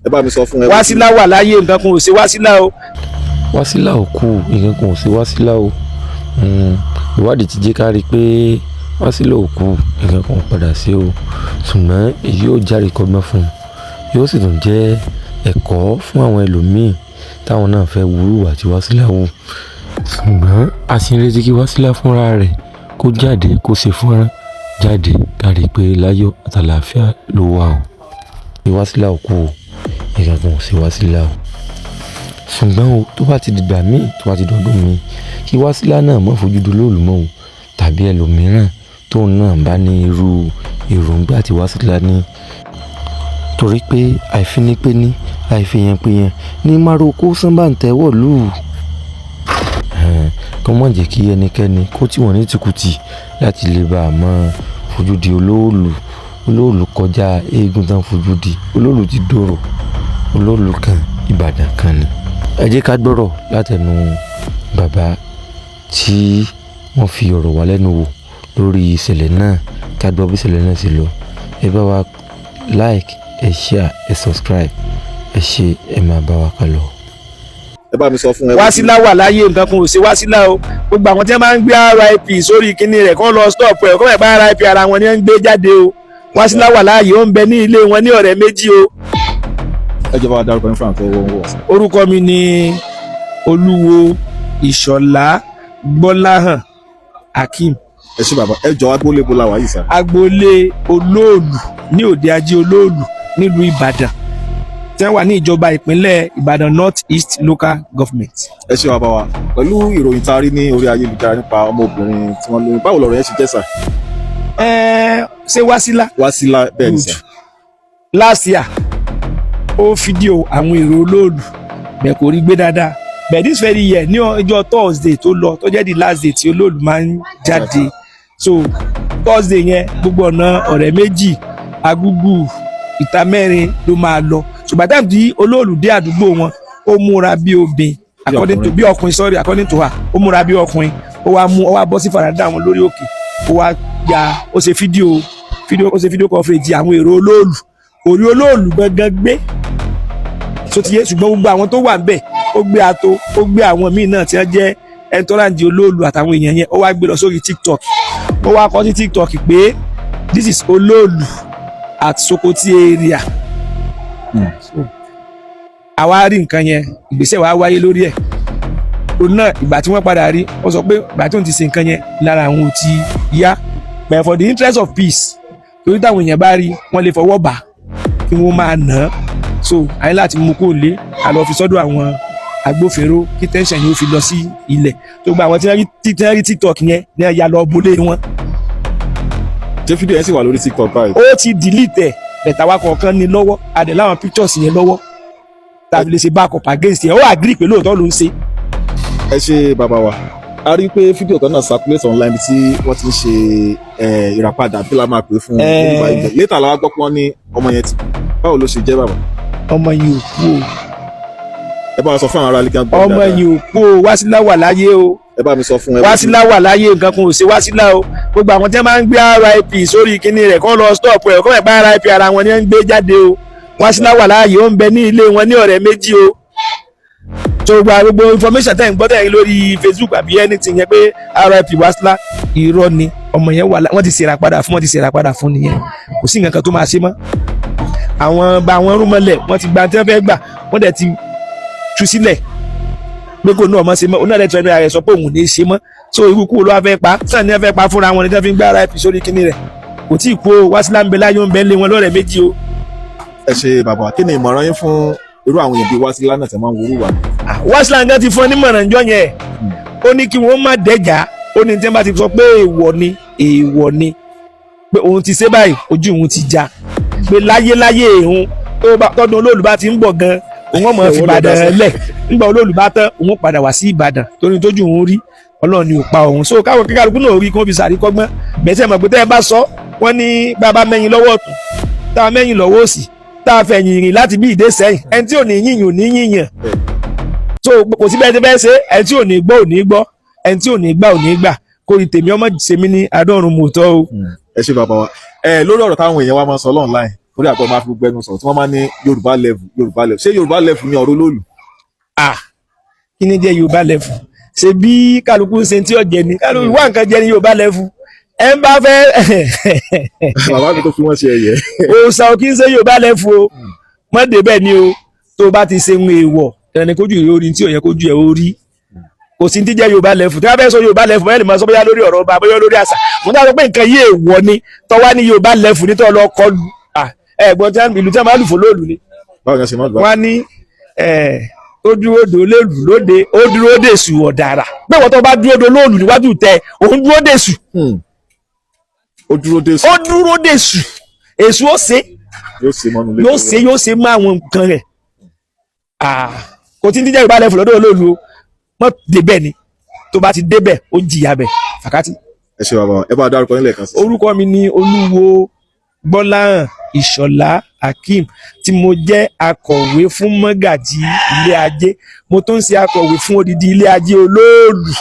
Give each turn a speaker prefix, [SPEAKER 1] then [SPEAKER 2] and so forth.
[SPEAKER 1] ẹ bá mi sọ fún ẹ.
[SPEAKER 2] Wásílà wà láyé nǹkan kan ò ṣe Wásílà o.
[SPEAKER 3] Wásílà ò kú nǹkan kan ò ṣe Wásílà o. Ìwádìí ti jẹ́ ká rí i pé Wásílà ò kú nǹkan kan ò padà sí o, ṣùgbọ́n èyí yóò járe kọ́gbọ́n fún un, yóò sì tún jẹ́ ẹ̀kọ́ fún àwọn ẹlòmíì táwọn náà fẹ́ wúrú àti Wásílà wù. Ṣùgbọ́n a sì ń retí kí Wásílà fúnra rẹ̀ kó jáde kó ṣe fúnra jáde ká rí i pé láyọ̀ àtàlàáfíà ló wà o. Wásílà ò kú o, nǹkan kan ò ṣe Wásílà o. Ṣùgbọ́n o tó bá ti dìgbà míì tó bá ti dọdún mi kí Wásílà náà má fojú dolóòlù mọ́ o, tàbí ẹlòmíràn tóun náà bá ní irú èròǹgbà tí Wásílà ní. Torí pé àìfinipéní àìfihànpéyàn ní márokó sábà ń tẹ́wọ̀ lù. Kọ́ mọ̀ jẹ́ kí ẹnikẹ́ni kó tí wọ́n ní tìkùtì láti lè bá a mọ́ fojú di olóòlù. Olóòlù kọjá eégún tán fojú di, olóòlù ti dòrò, olóòlù kan Ìbàdàn kan ni. Ẹ jẹ́ ká gbọ́rọ̀ látẹnu bàbá tí wọ́n fi ọ̀rọ̀ wá lẹ́nu wò lórí ìṣẹ̀lẹ̀ náà, ká gbọ́ bí ìṣẹ̀lẹ̀ náà ṣe lọ. Ẹ bá wa like, ẹ share, ẹ subscribe, ẹ ṣe ẹ máa bá wa ká lọ.
[SPEAKER 1] ẹ bá mi sọ fún ẹ.
[SPEAKER 2] Wásílà wà láyé nǹkan kan ò ṣe Wásílà o. Gbogbo àwọn tí wọ́n máa ń gbé RIP sórí kinní rẹ̀ kọ́ lọ stop ẹ̀ kọ́ ẹ̀ bá RIP ara wọn ni wọ́n ń gbé jáde o. Wásílà wà láàyè ó ń bẹ ní ilé wọn ní ọ̀rẹ́ méjì o.
[SPEAKER 1] ẹ jọba wa dárúkọ ní fún àtọwọ́ wọn wọ̀.
[SPEAKER 2] Orúkọ mi ni Olúwo Ìṣọ̀lá Gbọ́láhàn Akeem.
[SPEAKER 1] ẹ ṣé bàbá, ẹ jọ agboolé bó la wà yìí sá.
[SPEAKER 2] Agboolé Olóòlù ní Òde Ajé Olóòlù nílùú Ìbàdàn tí wọ́n wà ní ìjọba ìpínlẹ̀ Ìbàdàn North East Local Government.
[SPEAKER 1] ẹ ṣé bàbá wa, pẹ̀lú ìròyìn tá a rí ní orí ayélujára nípa ọmọbìnrin tí wọ́n lóyún, báwo lọ̀rọ̀ yẹn ṣe jẹ́ sà?
[SPEAKER 2] Ṣé Wásílà?
[SPEAKER 1] Wásílà bẹ́ẹ̀ ni sà.
[SPEAKER 2] Last year ó fídíò àwọn èrò Olóòlù bẹ́ẹ̀ kò rí gbé dáadáa, but this very year ní ọjọ́ Thursday tó lọ tó jẹ́ the last day tí Olóòlù máa ń jáde, so Thursday yẹn gbogbo ọ̀nà ọ̀rẹ́ méjì Agúgù Ìta Mẹ́rin ló máa lọ. Ṣùgbọ́n táwọn tí Olóòlù dé àdúgbò wọn ó múra bí obìnrin bí ọkùnrin according to her ó múra bí ọkùnrin, ó wá bọ́ sí farada wọn lórí òkè, ó wá ya ó ṣe fídíò coverage àwọn èrò Olóòlù, orí Olóòlù gangan gbé tó ti yé. Ṣùgbọ́n gbogbo àwọn tó wà ń bẹ̀ ó gbé ato, ó gbé àwọn míì náà tí wọ́n jẹ́ ẹntọ́ràǹdì Olóòlù àtàwọn èèyàn yẹn, ó wá gbé lọ sórí TikTok, ó wá kọ sí TikTok pé this is Olóòlù at Sokoti area. Àwa rí nǹkan yẹn, ìgbésẹ̀ wa wáyé lórí ẹ̀. Òun náà ìgbà tí wọ́n padà rí wọ́n sọ pé ìgbà tí òun ti ṣe nǹkan yẹn lára àwọn ò ti yá, but for the interest of peace torí táwọn èèyàn bá rí wọ́n lè fọwọ́ bà kí wọ́n máa nà án, so àyè láti mú kó lé àlọ́ fi sọ́dọ̀ àwọn agbófinró kí tẹ́ńṣọ̀n yóò fi lọ sí ilẹ̀. tó gba àwọn tí wọ́n rí TikTok yẹn ní ẹ̀yà lọ bolé wọn.
[SPEAKER 1] ṣé fídíò yẹn sì wà lórí TikTok báyìí?
[SPEAKER 2] Ó ti delete ẹ̀ bẹ̀tà wa kọ̀ọ̀kan ní lọ́wọ́ àdè láwọn pictures yẹn lọ́wọ́ tàbí lè ṣe back up against ẹ̀, ó agree pé lóòótọ́ ló ń ṣe.
[SPEAKER 1] ẹ ṣé bàbá wa, a rí i pé fídíò kan náà circulate online tí wọ́n ti ń ṣe ìràpadà bí la máa pè fún onígbà ibẹ̀. Later la wá gbọ́ pé wọ́n ní ọmọ yẹn ti kú. Báwo ló ṣe jẹ́ bàbá?
[SPEAKER 2] Ọmọ yìí ò kú o.
[SPEAKER 1] ẹ bá wa sọ fún àwọn ará ilé kan gbọ́.
[SPEAKER 2] Ọmọ yìí ò kú o, Wásílà wà láyé o.
[SPEAKER 1] ẹ bá mi sọ fún ẹ.
[SPEAKER 2] Wásílà wà láyé nǹkan kan ò ṣe Wásílà o. Gbogbo àwọn tí wọ́n máa ń gbé RIP sórí kinní rẹ̀ kọ́ lọ stop ẹ̀ kọ́ ẹ̀ bá RIP ara wọn ni wọ́n ń gbé jáde o. Wásílà wà láyé ó ń bẹ ní ilé wọn ní ọ̀rẹ́ méjì o. So gbogbo information tẹ́ ń gbọ́ tẹ́ ń lórí Facebook àbí anything yẹn pé RIP Wásílà irọ́ ni, ọmọ yẹn wọ́n ti ṣèrà padà fún nìyẹn, kò sí nǹkan kan tó máa ṣe mọ́. Àwọn bá wọn rúmọlẹ̀ wọ́n ti gba tí wọ́n fẹ́ gbà, wọ́n dẹ̀ ti tú sílẹ̀ pé kò ní ọmọ ṣe mọ́, oní ẹ̀rẹ́ tẹnu ara rẹ̀ sọ pé òun ní ṣe mọ́. So irú kú ló wá fẹ́ pa, sàn ní wọ́n fẹ́ pa fúnra wọn ni wọ́n fi ń gbá RIP sórí kinní rẹ̀, kò tí ì kú o. Wásílà ń bẹ láyé ó ń bẹ lé wọn lọ́rẹ̀ méjì o.
[SPEAKER 1] ẹ ṣé bàbá, kí ni ìmọ̀ràn yín fún irú àwọn èèyàn bíi Wásílà náà tẹ̀ máa ń wúrú wa?
[SPEAKER 2] Wásílà nǹkan ti fún ẹ nímọ̀ràn jọ yẹn, ó ní kí wọ́n má dẹ́jà, ó ní tí wọ́n bá ti sọ pé èèwọ̀ ni pé òun ti ṣe báyìí ojú òun ti já, pé láyé òun tọ́dún Olóòlù bá ti ń bọ̀ gan òun ọmọ fi Ìbàdàn lẹ̀, nígbà Olóòlù bá tán òun padà wá sí Ìbàdàn torí tójú òun rí Ọlọ́run ni ò pa òun. So káwọn kíkàlùkù náà rí kí wọ́n fi sàríkọ́gbọ́n, bẹ̀sẹ̀ mọ̀ pé tẹ́ ẹ bá sọ wọ́n ní bàbá mẹ́yìn lọ́wọ́ ọ̀tún táwa mẹ́yìn lọ́wọ́ òsì táwa fẹ̀yìn rìn láti bí ìdé sẹ́yìn, ẹni tí ò ní yíyàn ò ní yíyàn. So kò sí bẹ́ẹ̀ tí bẹ́ẹ̀ ṣe, ẹni tí ò ní gbọ́ ò ní gbọ́, ẹni tí ò ní gbà ò ní gbà, kó rí tèmi ọmọ ṣe mí ní adọ́run mòótọ́ o.
[SPEAKER 1] ẹ ṣé bàbá wa, lórí ọ̀rọ̀ táwọn èèyàn wa máa ń sọ online torí àgbẹ̀ máa fi gbogbo ẹnu sọ̀rọ̀ tí wọ́n máa ní Yorùbá level ṣé Yorùbá level ni ọ̀rọ̀ olóòlù.
[SPEAKER 2] Kí ni jẹ́ Yorùbá level ṣe bí kálukú ń ṣe tí ọ̀jẹ̀ ni kálukú wá nǹkan jẹ ní Yorùbá level ẹ ń bá fẹ́.
[SPEAKER 1] bàbá mi tó fi wọ́n ṣe ẹ̀yẹ.
[SPEAKER 2] òòsàn ò kí ń ṣe Yorùbá level o mọ́ débẹ̀ ni o tó o bá ti ṣe ń èèwọ̀ ẹni kójú ìrè orí tí ò yẹ kójú ẹ̀ orí kò sí ti jẹ́ Yorùbá level tí wọ́n fẹ́ sọ Yorùbá level bẹ́ẹ̀ ni mo sọ bóyá lórí ọ̀rọ̀ ọba bóyá lórí àṣà mo dáa sọ pé nǹkan yìí èèwọ̀ ni tọ́wá ní Yorùbá level ní tọ́ lọ kọlu ẹ̀gbọ́n tí ìlú tí wọ́n máa lù fún lóòlù ni.
[SPEAKER 1] báwo ni a ṣe máa gbà.
[SPEAKER 2] wọ́n á ní ó dúró dò lóòlù lóde ó dúró dèṣù ọ̀dàrà bẹ́ẹ̀ wọ́n tó bá dúró dò lóòlù níwájú tẹ òun dúró dèṣù.
[SPEAKER 1] ó dúró dèṣù.
[SPEAKER 2] ó dúró dèṣù èṣù ó ṣe yóò ṣe mọ́ àwọn nǹkan rẹ̀ kò tí ń díjẹ́ Yorùbá level lọ́dọ̀ olóòlù o mọ́ débẹ̀ ni tó bá ti débẹ̀ ó jìyà bẹ̀ fàkátì.
[SPEAKER 1] ẹ ṣe bàbá ẹ bá dárúkọ nílẹ̀ kan sí.
[SPEAKER 2] orúkọ mi ni Olúwo Gbọ́láhàn Ìṣọ̀lá Akeem tí mo jẹ́ akọ̀wé fún mọ́gàjí ilé ajé mo tún ń ṣe akọ̀wé fún odidi ilé ajé olóòlù.